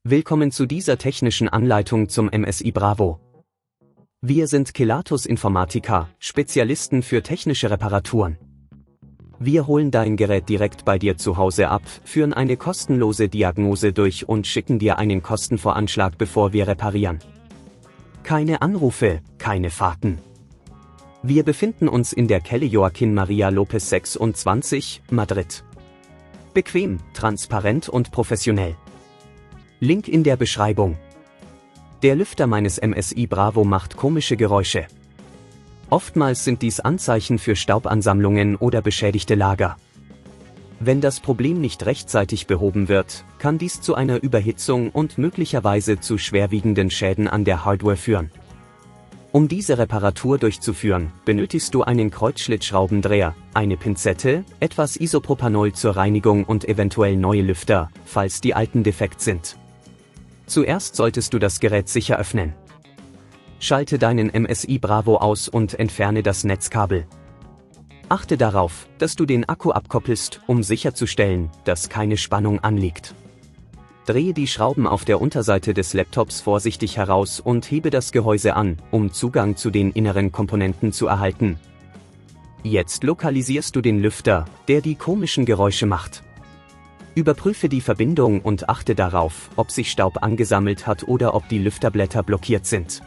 Willkommen zu dieser technischen Anleitung zum MSI Bravo. Wir sind Kelatos Informática, Spezialisten für technische Reparaturen. Wir holen dein Gerät direkt bei dir zu Hause ab, führen eine kostenlose Diagnose durch und schicken dir einen Kostenvoranschlag, bevor wir reparieren. Keine Anrufe, keine Fahrten. Wir befinden uns in der Calle Joaquín María López 26, Madrid. Bequem, transparent und professionell. Link in der Beschreibung. Der Lüfter meines MSI Bravo macht komische Geräusche. Oftmals sind dies Anzeichen für Staubansammlungen oder beschädigte Lager. Wenn das Problem nicht rechtzeitig behoben wird, kann dies zu einer Überhitzung und möglicherweise zu schwerwiegenden Schäden an der Hardware führen. Um diese Reparatur durchzuführen, benötigst du einen Kreuzschlitzschraubendreher, eine Pinzette, etwas Isopropanol zur Reinigung und eventuell neue Lüfter, falls die alten defekt sind. Zuerst solltest du das Gerät sicher öffnen. Schalte deinen MSI Bravo aus und entferne das Netzkabel. Achte darauf, dass du den Akku abkoppelst, um sicherzustellen, dass keine Spannung anliegt. Drehe die Schrauben auf der Unterseite des Laptops vorsichtig heraus und hebe das Gehäuse an, um Zugang zu den inneren Komponenten zu erhalten. Jetzt lokalisierst du den Lüfter, der die komischen Geräusche macht. Überprüfe die Verbindung und achte darauf, ob sich Staub angesammelt hat oder ob die Lüfterblätter blockiert sind.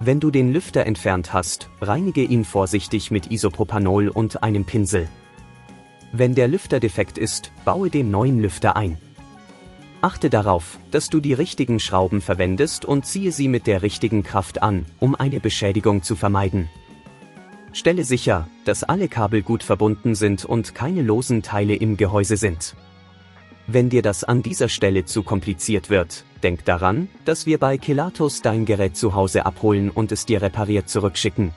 Wenn du den Lüfter entfernt hast, reinige ihn vorsichtig mit Isopropanol und einem Pinsel. Wenn der Lüfter defekt ist, baue den neuen Lüfter ein. Achte darauf, dass du die richtigen Schrauben verwendest und ziehe sie mit der richtigen Kraft an, um eine Beschädigung zu vermeiden. Stelle sicher, dass alle Kabel gut verbunden sind und keine losen Teile im Gehäuse sind. Wenn dir das an dieser Stelle zu kompliziert wird, denk daran, dass wir bei Kelatos dein Gerät zu Hause abholen und es dir repariert zurückschicken.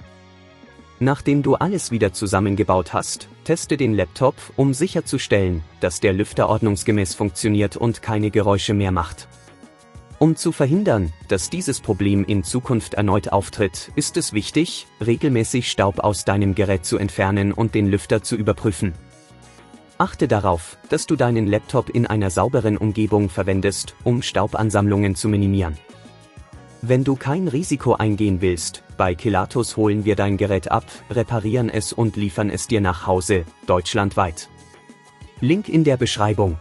Nachdem du alles wieder zusammengebaut hast, teste den Laptop, um sicherzustellen, dass der Lüfter ordnungsgemäß funktioniert und keine Geräusche mehr macht. Um zu verhindern, dass dieses Problem in Zukunft erneut auftritt, ist es wichtig, regelmäßig Staub aus deinem Gerät zu entfernen und den Lüfter zu überprüfen. Achte darauf, dass du deinen Laptop in einer sauberen Umgebung verwendest, um Staubansammlungen zu minimieren. Wenn du kein Risiko eingehen willst, bei Kelatos holen wir dein Gerät ab, reparieren es und liefern es dir nach Hause, deutschlandweit. Link in der Beschreibung.